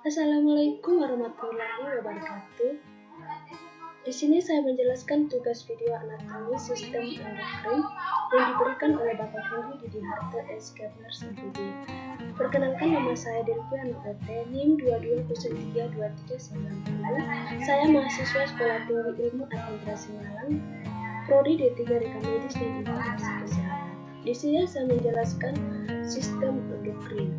Assalamualaikum warahmatullahi wabarakatuh. Di sini saya menjelaskan tugas video anatomi sistem endokrin yang diberikan oleh Bapak Henry Didi Harto S. Kepler 1B. Perkenalkan, nama saya Delvi Anupt, NIM 22032390. Saya mahasiswa Sekolah Tinggi Ilmu Administrasi Malang, Prodi D3 Reka Medis dan Informasi Kesehatan. Di sini saya menjelaskan sistem endokrin.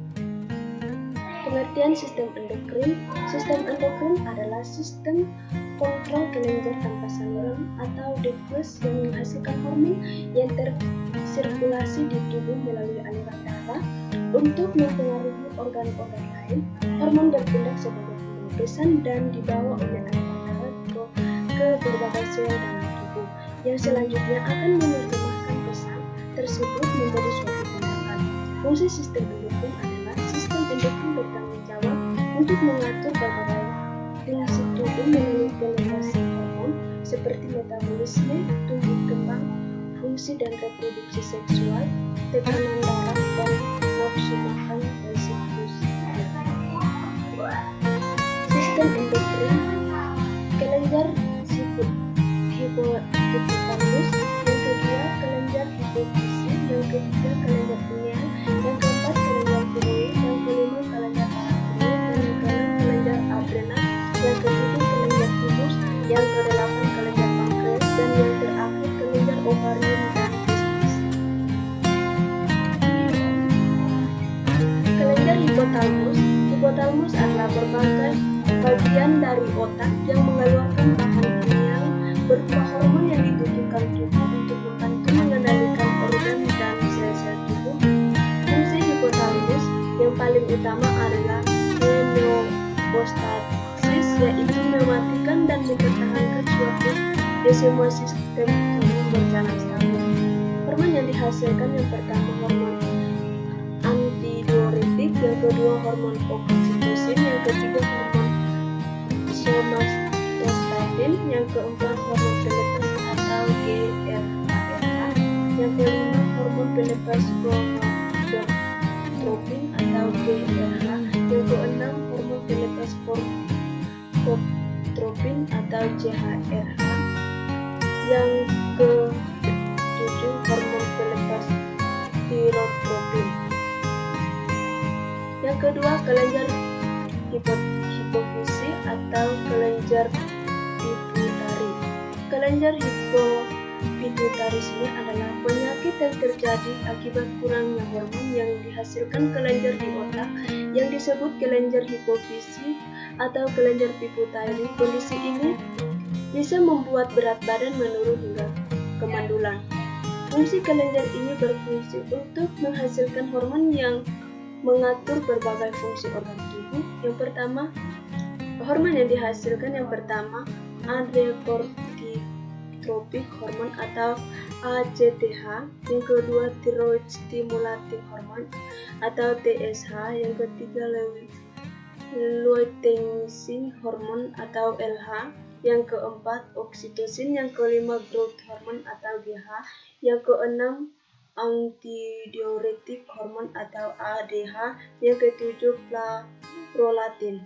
Pengertian sistem endokrin. Sistem endokrin adalah sistem kontrol kelenjar tanpa saluran atau diffuse yang menghasilkan hormon yang tersirkulasi di tubuh melalui aliran darah untuk mempengaruhi organ-organ lain. Hormon bertindak sebagai pemrosesan dan dibawa oleh aliran darah ke berbagai sel dalam tubuh, yang selanjutnya akan menerjemahkan pesan tersebut menjadi suatu tindakan. Fungsi sistem endokrin adalah sistem endokrin bertanggung jawab untuk mengatur berbagai fungsi tubuh melalui penetrasi hormon seperti metabolisme, tumbuh kembang, fungsi dan reproduksi seksual, tekanan darah, dan nafsu makan dan siklus. Sistem endokrin. Kelenjar hipotalamus, yang kedua kelenjar hipofisis, yang ketiga kelenjar pineal, yang keempat kelenjar tiroid, yang kelima kelenjar paratiroid, yang keenam kelenjar adrenal, yang ketujuh kelenjar timus, yang kedelapan kelenjar pankreas, dan yang terakhir kelenjar ovarium dan testis. Kelenjar hipotalamus. Hipotalamus adalah berbagai bagian dari otak yang mengeluarkan bahan kimia berupa hormon yang dibutuhkan tubuh untuk membantu mengendalikan organ dan sel-sel tubuh. Fungsi hipotalamus yang paling utama adalah homeostasis, yaitu mematikan dan mempertahankan suatu di semua sistem tubuh berjalan stabil. Hormon yang dihasilkan yang pertama hormon antidiuretik, yang kedua hormon oksitosin, yang ketiga hormon somatostatin, yang keempat hormon pelepas atau GHRH, yang kelima hormon pelepas gonadotropin atau GHRH, yang keenam hormon pelepas gonadotropin atau GHRH, yang ketujuh hormon pelepas tirotropin. Yang kedua kelenjar hipofisi atau kelenjar pituitari. Kelenjar hipopituitarisme adalah penyakit yang terjadi akibat kurangnya hormon yang dihasilkan kelenjar di otak yang disebut kelenjar hipofisi atau kelenjar pituitari. Kondisi ini bisa membuat berat badan menurun hingga kemandulan. Fungsi kelenjar ini berfungsi untuk menghasilkan hormon yang mengatur berbagai fungsi organ tubuh. Yang pertama, hormon yang dihasilkan yang pertama adrenocorticotropic hormone atau ACTH, yang kedua thyroid stimulating hormone atau TSH, yang ketiga luteinizing hormone atau LH, yang keempat oksitosin, yang kelima growth hormone atau GH, yang keenam antidiuretik hormon atau ADH, yang ketujuh prolaktin.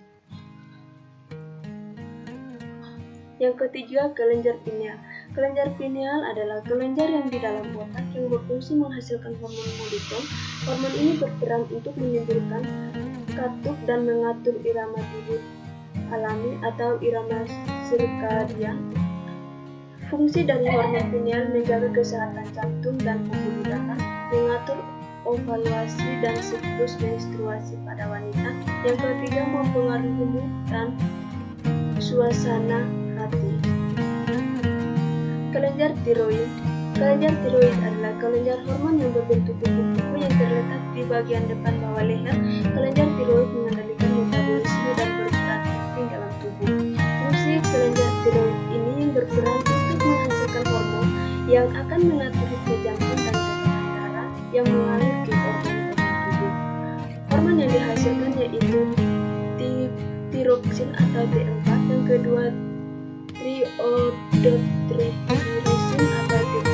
Yang ketiga kelenjar pineal. Kelenjar pineal adalah kelenjar yang di dalam otak yang berfungsi menghasilkan hormon molekul. Hormon ini berperan untuk menimbulkan katup dan mengatur irama tidur alami atau irama sirkadian. Fungsi dari hormon pineal menjaga kesehatan jantung dan pembuluh darah, mengatur ovulosi dan siklus menstruasi pada wanita. Yang ketiga mempengaruhi mood dan suasana hati. Kelenjar tiroid. Kelenjar tiroid adalah kelenjar hormon yang berbentuk kuku-kuku yang terletak di bagian depan bawah leher. Kelenjar tiroid mengendalikan metabolisme dan berperan penting dalam tubuh. Fungsi kelenjar tiroid ini yang berperan untuk menghasilkan hormon yang akan mengatur ritme jantung dan tekanan darah yang mengalir ke organ-organ tubuh. Hormon yang dihasilkan yaitu tiroksin atau T4, yang kedua triodotrihinesin atau T3,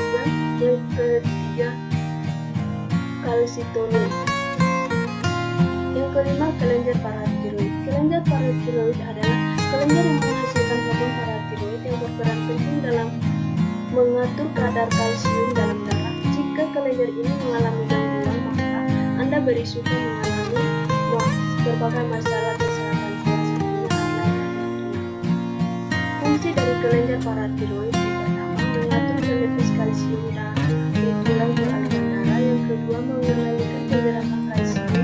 yang ketiga kalsitonin. Yang kelima kelenjar paratiroid. Kelenjar paratiroid paratiroid adalah kelenjar yang menghasilkan hormon paratiroid yang berperan penting dalam mengatur kadar kalsium dalam darah. Jika kelenjar ini mengalami gangguan, maka Anda berisiko mengalami berbagai masalah kesehatan, salah satunya adalah gangguan. Fungsi dari kelenjar paratiroid yang pertama mengatur sentesis kalsium di tulang beraliran darah, yang kedua mengendalikan penyerapan kalsium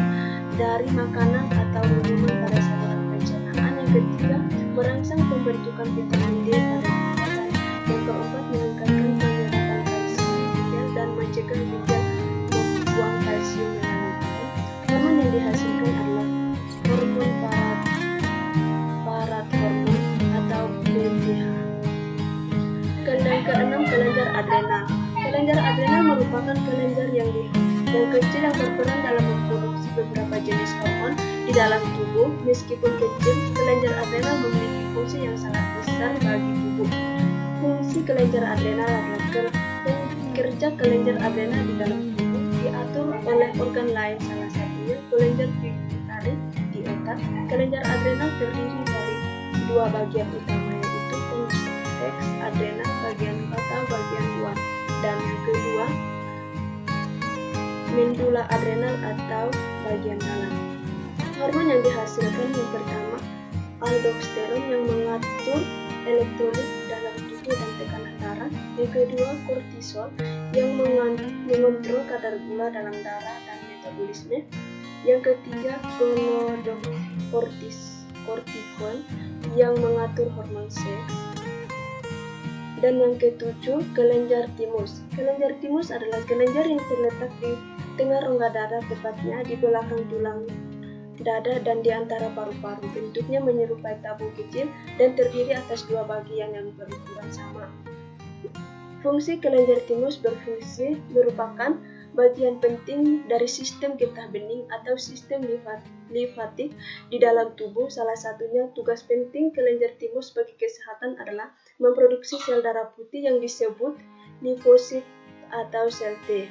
dari makanan atau minuman pada saluran pencernaan, yang ketiga merangsang pembentukan vitamin D pada ginjal, dan yang keempat meningkatkan penyerapan kalsium di ginjal dan mencegah ginjal membuang kalsium melalui. Hormon yang dihasilkan adalah hormon parathormon atau PTH. Dan keenam, kelenjar adrenal. Kelenjar adrenal merupakan kelenjar yang kecil yang berperan dalam memproduksi beberapa jenis hormon di dalam tubuh. Meskipun kecil, kelenjar adrenal memiliki fungsi yang sangat besar bagi tubuh. Fungsi kelenjar adrenal adalah kerja kelenjar adrenal di dalam tubuh diatur oleh organ lain, salah satunya kelenjar pituitari di otak. Kelenjar adrenal terdiri dari dua bagian utama, yaitu korteks adrenal bagian vata bagian luar, dan yang kedua medula adrenal atau bagian dalam. Hormon yang dihasilkan yang pertama aldosteron yang mengatur elektrolit dalam tubuh dan tekanan darah, yang kedua kortisol yang mengontrol kadar gula dalam darah dan metabolisme, yang ketiga gonadotropin yang mengatur hormon seks, dan yang ketujuh kelenjar timus. Kelenjar timus adalah kelenjar yang terletak di tengah rongga dada, tepatnya di belakang tulang dada dan di antara paru-paru. Bentuknya menyerupai tabung kecil dan terdiri atas dua bagian yang berukuran sama. Fungsi kelenjar timus merupakan bagian penting dari sistem getah bening atau sistem limfatik di dalam tubuh. Salah satunya tugas penting kelenjar timus bagi kesehatan adalah memproduksi sel darah putih yang disebut limfosit atau sel T.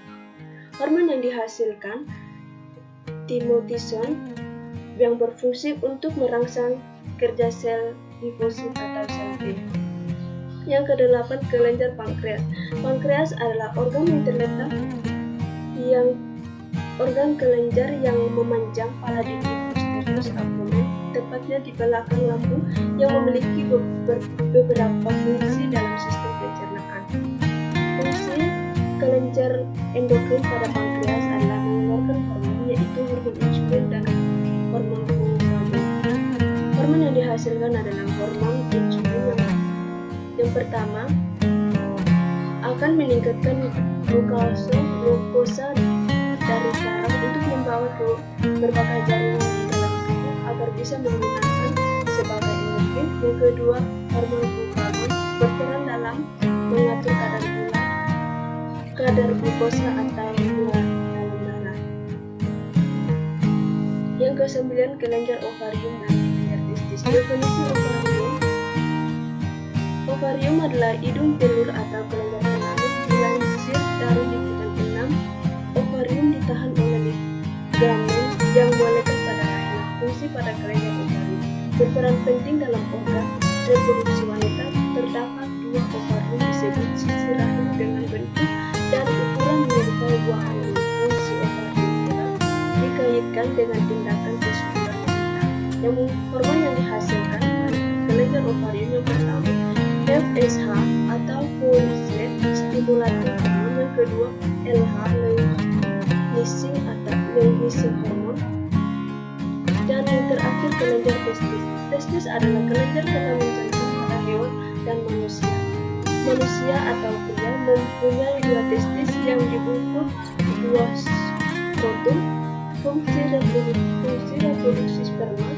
Hormon yang dihasilkan timotison yang berfungsi untuk merangsang kerja sel limfosit atau sel T. Yang kedelapan, kelenjar pankreas. Pankreas adalah organ kelenjar yang memanjang pada dinding posterior abdomen, tepatnya di belakang lambung, yang memiliki beberapa fungsi dalam sistem pencernaan. Fungsi kelenjar endokrin pada pankreas adalah mengeluarkan hormon, yaitu hormon insulin dan hormon glukagon. Hormon yang dihasilkan adalah hormon insulin yang pertama akan meningkatkan glukosa dari darah untuk membawa ke berbagai jaringan di dalam tubuh agar bisa menggunakan sebagai energi. Yang kedua, hormon glukagon berperan dalam mengatur kadar glukosa atau gula dalam darah. Yang kesembilan, kelenjar ovarium dan kelenjar testis. Definisi ovarium adalah hidung telur atau kelenjar kelamin. Dilansir dari liputan 6, ovarium ditahan oleh ligamen yang mengikat pada rahim. Fungsi pada kelenjar ovarium berperan penting dalam organ reproduksi wanita. Terdapat dua ovarium disebut sisi rahim dengan bentuk dan ukuran menyerupai buah angin. Fungsi ovarium kerap dikaitkan dengan tindakan kesuburan wanita. Yang hormon yang dihasilkan kelenjar ovarium yang pertama FSH atau follicle stimulating hormon, yang kedua LH luteinizing hormon, dan yang terakhir kelenjar testis. Testis adalah kelenjar kelamin jantan pada hewan dan manusia. Manusia atau pria mempunyai dua testis yang dibungkus dua skrotum. Fungsi reproduksi sperma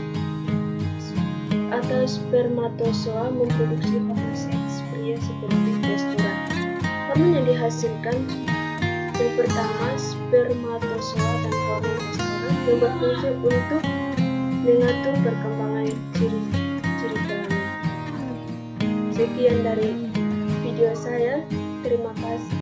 atau spermatozoa memproduksi hormon seks pria seperti testosteron. Hormon yang dihasilkan yang pertama spermatozoa dan hormon testosteron yang berfungsi untuk mengatur perkembangan ciri kelamin. Sekian dari video saya. Terima kasih.